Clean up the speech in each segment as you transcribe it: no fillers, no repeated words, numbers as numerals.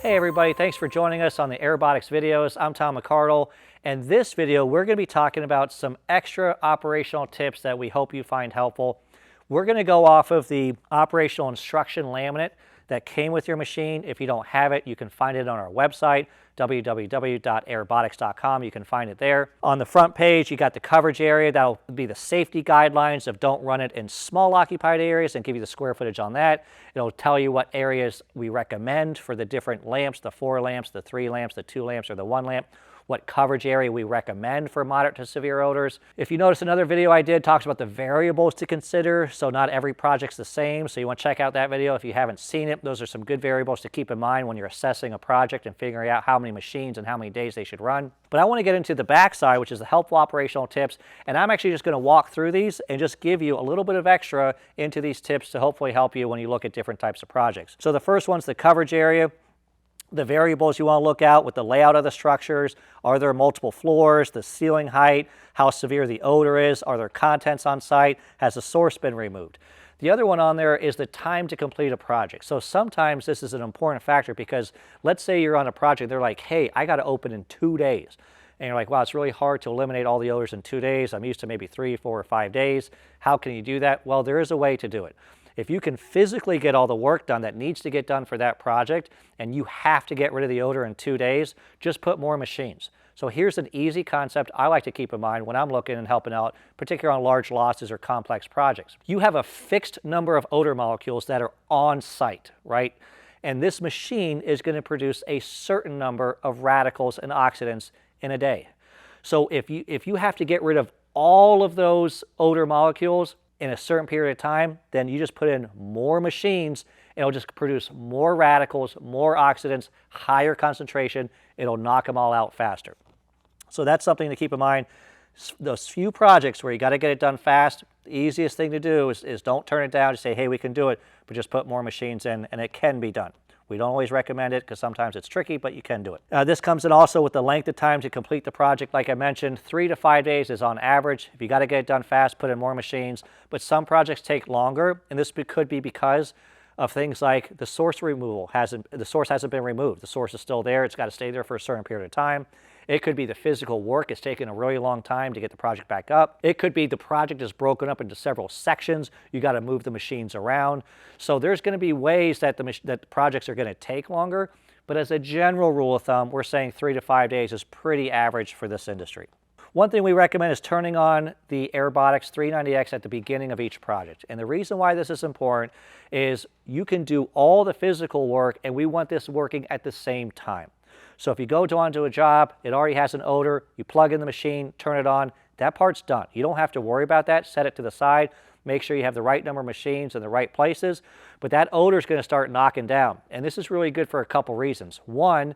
Hey everybody, thanks for joining us on the Airbotx videos. I'm Tom McArdle, and this video we're going to be talking about some extra operational tips that we hope you find helpful. We're going to go off of the operational instruction laminate that came with your machine. If you don't have it, you can find it on our website, www.airbotx.com. You can find it there. On the front page, you got the coverage area. That'll be the safety guidelines of don't run it in small occupied areas and give you the square footage on that. It'll tell you what areas we recommend for the different lamps, the 4 lamps, the 3 lamps, the 2 lamps, or the 1 lamp. What coverage area we recommend for moderate to severe odors. If you notice, another video I did talks about the variables to consider, so not every project's the same, so you want to check out that video if you haven't seen it. Those are some good variables to keep in mind when you're assessing a project and figuring out how many machines and how many days they should run. But I want to get into the backside, which is the helpful operational tips, and I'm actually just going to walk through these and just give you a little bit of extra into these tips to hopefully help you when you look at different types of projects. So the first one's the coverage area. The variables you want to look at with the layout of the structures. Are there multiple floors? The ceiling height? How severe the odor is? Are there contents on site? Has the source been removed? The other one on there is the time to complete a project. So sometimes this is an important factor because let's say you're on a project, they're like, hey, I got to open in 2 days. And you're like, wow, it's really hard to eliminate all the odors in 2 days. I'm used to maybe 3, 4, or 5 days. How can you do that? Well, there is a way to do it. If you can physically get all the work done that needs to get done for that project, and you have to get rid of the odor in 2 days, just put more machines. So here's an easy concept I like to keep in mind when I'm looking and helping out, particularly on large losses or complex projects. You have a fixed number of odor molecules that are on site, right? And this machine is going to produce a certain number of radicals and oxidants in a day. So if you have to get rid of all of those odor molecules in a certain period of time, then you just put in more machines, and it'll just produce more radicals, more oxidants, higher concentration. It'll knock them all out faster. So that's something to keep in mind. Those few projects where you got to get it done fast, the easiest thing to do is don't turn it down. Just say, hey, we can do it, but just put more machines in, and it can be done. We don't always recommend it because sometimes it's tricky, but you can do it. This comes in also with the length of time to complete the project. Like I mentioned, 3 to 5 days is on average. If you got to get it done fast, put in more machines. But some projects take longer, and this could be because of things like the source removal. The source hasn't been removed. The source is still there. It's got to stay there for a certain period of time. It could be the physical work. It's taken a really long time to get the project back up. It could be the project is broken up into several sections. You got to move the machines around. So there's going to be ways that the projects are going to take longer. But as a general rule of thumb, we're saying 3 to 5 days is pretty average for this industry. One thing we recommend is turning on the Airbotx 390X at the beginning of each project. And the reason why this is important is you can do all the physical work, and we want this working at the same time. So if you go onto a job, it already has an odor, you plug in the machine, turn it on, that part's done. You don't have to worry about that. Set it to the side. Make sure you have the right number of machines in the right places. But that odor is going to start knocking down. And this is really good for a couple reasons. One,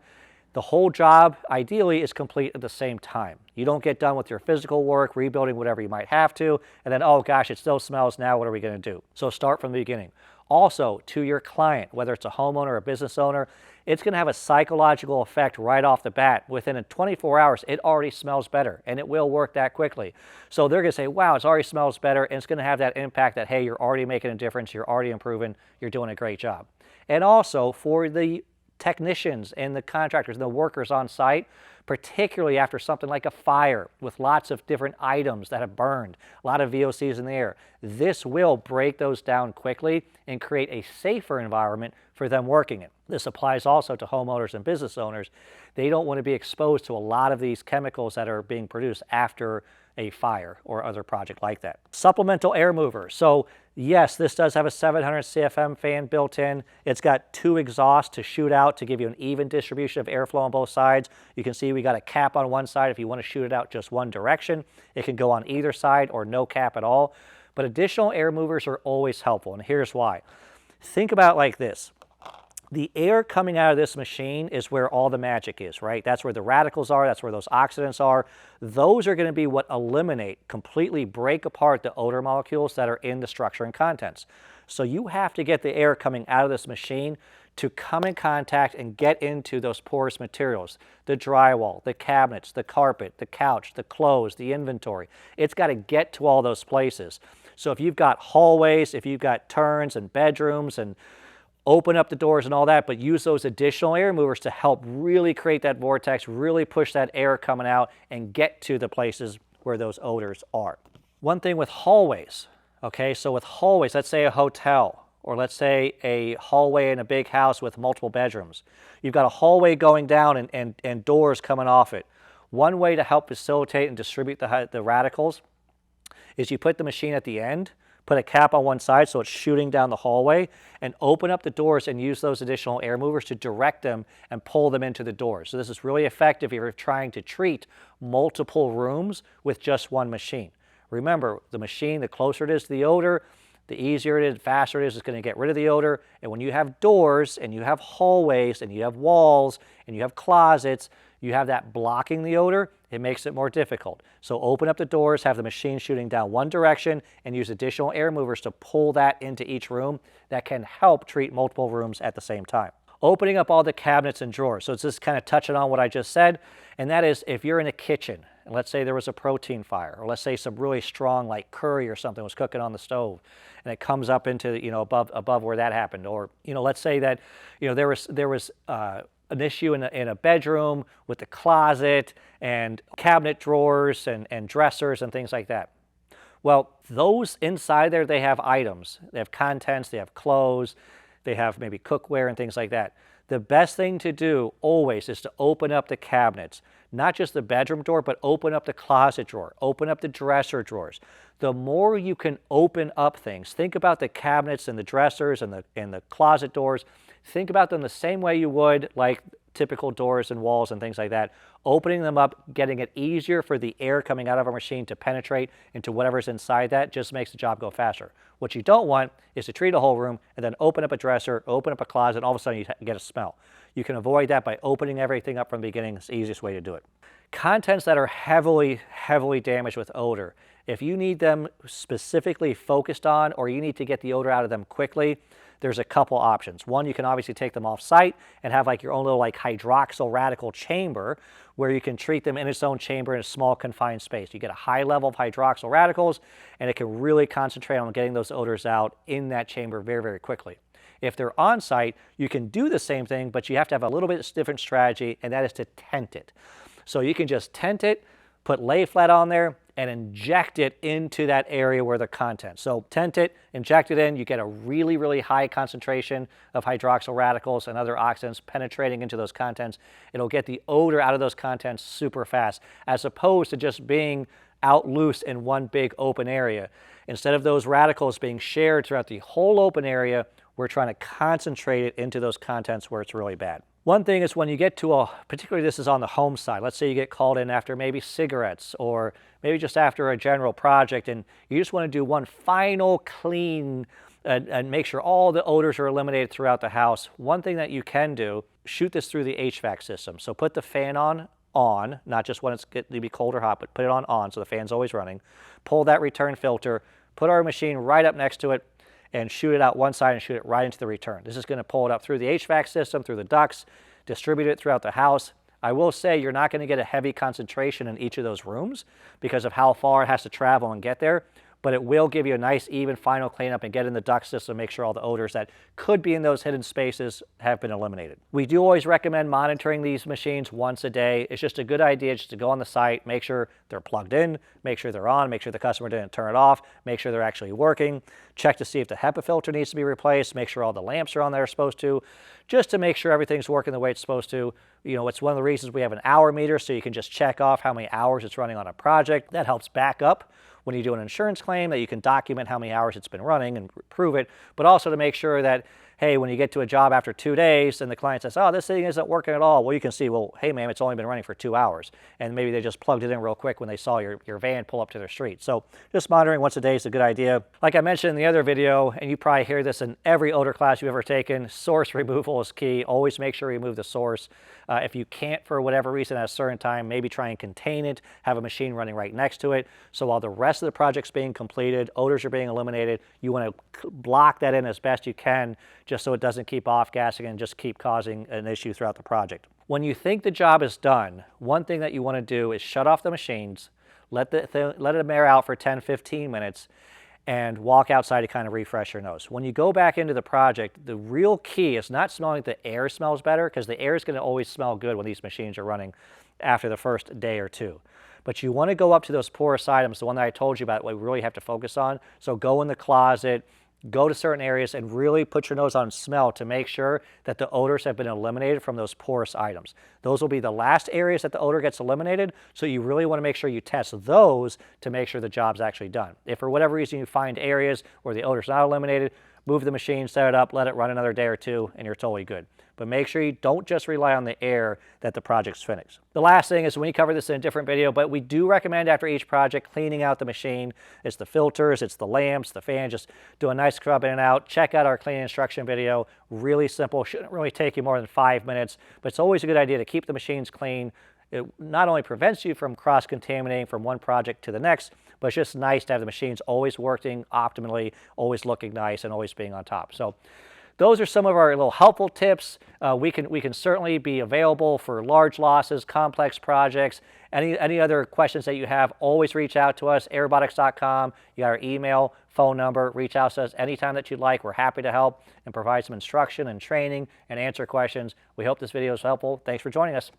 the whole job ideally is complete at the same time. You don't get done with your physical work, rebuilding whatever you might have to, and then, oh gosh, it still smells now, what are we going to do? So start from the beginning. Also, to your client, whether it's a homeowner or a business owner, it's going to have a psychological effect right off the bat. Within 24 hours, it already smells better, and it will work that quickly. So they're going to say, wow, it already smells better, and it's going to have that impact that, hey, you're already making a difference, you're already improving, you're doing a great job. And also for the technicians and the contractors and the workers on site, particularly after something like a fire with lots of different items that have burned, a lot of VOCs in the air. This will break those down quickly and create a safer environment for them working in. This applies also to homeowners and business owners. They don't want to be exposed to a lot of these chemicals that are being produced after a fire or other project like that. Supplemental air mover. So yes, this does have a 700 CFM fan built in. It's got 2 exhausts to shoot out to give you an even distribution of airflow on both sides. You can see we got a cap on one side if you want to shoot it out just one direction. It can go on either side or no cap at all. But additional air movers are always helpful, and here's why. Think about it like this. The air coming out of this machine is where all the magic is, right? That's where the radicals are. That's where those oxidants are. Those are going to be what completely break apart the odor molecules that are in the structure and contents. So you have to get the air coming out of this machine to come in contact and get into those porous materials, the drywall, the cabinets, the carpet, the couch, the clothes, the inventory. It's got to get to all those places. So if you've got hallways, if you've got turns and bedrooms and open up the doors and all that, but use those additional air movers to help really create that vortex, really push that air coming out and get to the places where those odors are. One thing with hallways, okay, so with hallways, let's say a hotel, or let's say a hallway in a big house with multiple bedrooms. You've got a hallway going down and doors coming off it. One way to help facilitate and distribute the radicals is you put the machine at the end, put a cap on one side so it's shooting down the hallway, and open up the doors and use those additional air movers to direct them and pull them into the doors. So this is really effective if you're trying to treat multiple rooms with just one machine. Remember, the machine, the closer it is to the odor, the easier it is, the faster it is, it's going to get rid of the odor. And when you have doors and you have hallways and you have walls and you have closets, you have that blocking the odor, it makes it more difficult. So open up the doors, have the machine shooting down one direction, and use additional air movers to pull that into each room. That can help treat multiple rooms at the same time. Opening up all the cabinets and drawers. So it's just kind of touching on what I just said, and that is if you're in a kitchen, and let's say there was a protein fire, or let's say some really strong like curry or something was cooking on the stove, and it comes up into, you know, above where that happened, or, you know, let's say that, you know, there was an issue in a bedroom with the closet and cabinet drawers and dressers and things like that. Well, those inside there, they have items, they have contents, they have clothes, they have maybe cookware and things like that. The best thing to do always is to open up the cabinets, not just the bedroom door, but open up the closet drawer, open up the dresser drawers. The more you can open up things, think about the cabinets and the dressers and the closet doors. Think about them the same way you would like typical doors and walls and things like that. Opening them up, getting it easier for the air coming out of a machine to penetrate into whatever's inside that just makes the job go faster. What you don't want is to treat a whole room and then open up a dresser, open up a closet, and all of a sudden you get a smell. You can avoid that by opening everything up from the beginning. It's the easiest way to do it. Contents that are heavily damaged with odor. If you need them specifically focused on, or you need to get the odor out of them quickly, there's a couple options. One, you can obviously take them off site and have like your own little like hydroxyl radical chamber where you can treat them in its own chamber in a small confined space. You get a high level of hydroxyl radicals and it can really concentrate on getting those odors out in that chamber very quickly. If they're on site, you can do the same thing, but you have to have a little bit different strategy, and that is to tent it. So you can just tent it, put lay flat on there, and inject it into that area where the content. So tent it, inject it in, you get a really high concentration of hydroxyl radicals and other oxidants penetrating into those contents. It'll get the odor out of those contents super fast, as opposed to just being out loose in one big open area. Instead of those radicals being shared throughout the whole open area, we're trying to concentrate it into those contents where it's really bad. One thing is when you get to particularly this is on the home side, let's say you get called in after maybe cigarettes or maybe just after a general project and you just want to do one final clean and make sure all the odors are eliminated throughout the house. One thing that you can do, shoot this through the HVAC system. So put the fan on, not just when it's getting to be cold or hot, but put it on so the fan's always running. Pull that return filter, put our machine right up next to it, and shoot it out one side and shoot it right into the return. This is going to pull it up through the HVAC system, through the ducts, distribute it throughout the house. I will say you're not going to get a heavy concentration in each of those rooms because of how far it has to travel and get there, but it will give you a nice even final cleanup and get in the duct system, make sure all the odors that could be in those hidden spaces have been eliminated. We do always recommend monitoring these machines once a day. It's just a good idea just to go on the site, make sure they're plugged in, make sure they're on, make sure the customer didn't turn it off, make sure they're actually working, check to see if the HEPA filter needs to be replaced, make sure all the lamps are on there supposed to, just to make sure everything's working the way it's supposed to. You know, it's one of the reasons we have an hour meter, so you can just check off how many hours it's running on a project. That helps back up when you do an insurance claim, that you can document how many hours it's been running and prove it, but also to make sure that, hey, when you get to a job after 2 days and the client says, oh, this thing isn't working at all, well, you can see, well, hey, ma'am, it's only been running for 2 hours. And maybe they just plugged it in real quick when they saw your van pull up to their street. So just monitoring once a day is a good idea. Like I mentioned in the other video, and you probably hear this in every odor class you've ever taken, source removal is key. Always make sure you remove the source. If you can't, for whatever reason, at a certain time, maybe try and contain it, have a machine running right next to it. So while the rest of the project's being completed, odors are being eliminated, you want to block that in as best you can, just so it doesn't keep off-gassing and just keep causing an issue throughout the project. When you think the job is done, one thing that you want to do is shut off the machines, let it air out for 10-15 minutes, and walk outside to kind of refresh your nose. When you go back into the project, the real key is not smelling that the air smells better, because the air is going to always smell good when these machines are running after the first day or two. But you want to go up to those porous items, the one that I told you about, what we really have to focus on. So go in the closet, go to certain areas, and really put your nose on smell to make sure that the odors have been eliminated from those porous items. Those will be the last areas that the odor gets eliminated, so you really want to make sure you test those to make sure the job's actually done. If for whatever reason you find areas where the odor's not eliminated, move the machine, set it up, let it run another day or two, and you're totally good. But make sure you don't just rely on the air that the project's finished. The last thing is, we cover this in a different video, but we do recommend after each project cleaning out the machine. It's the filters, it's the lamps, the fan. Just do a nice scrub in and out. Check out our cleaning instruction video. Really simple, shouldn't really take you more than 5 minutes, but it's always a good idea to keep the machines clean. It not only prevents you from cross-contaminating from one project to the next, but it's just nice to have the machines always working optimally, always looking nice, and always being on top. So those are some of our little helpful tips. We can certainly be available for large losses, complex projects. Any other questions that you have, always reach out to us, Airbotx.com. You got our email, phone number. Reach out to us anytime that you'd like. We're happy to help and provide some instruction and training and answer questions. We hope this video is helpful. Thanks for joining us.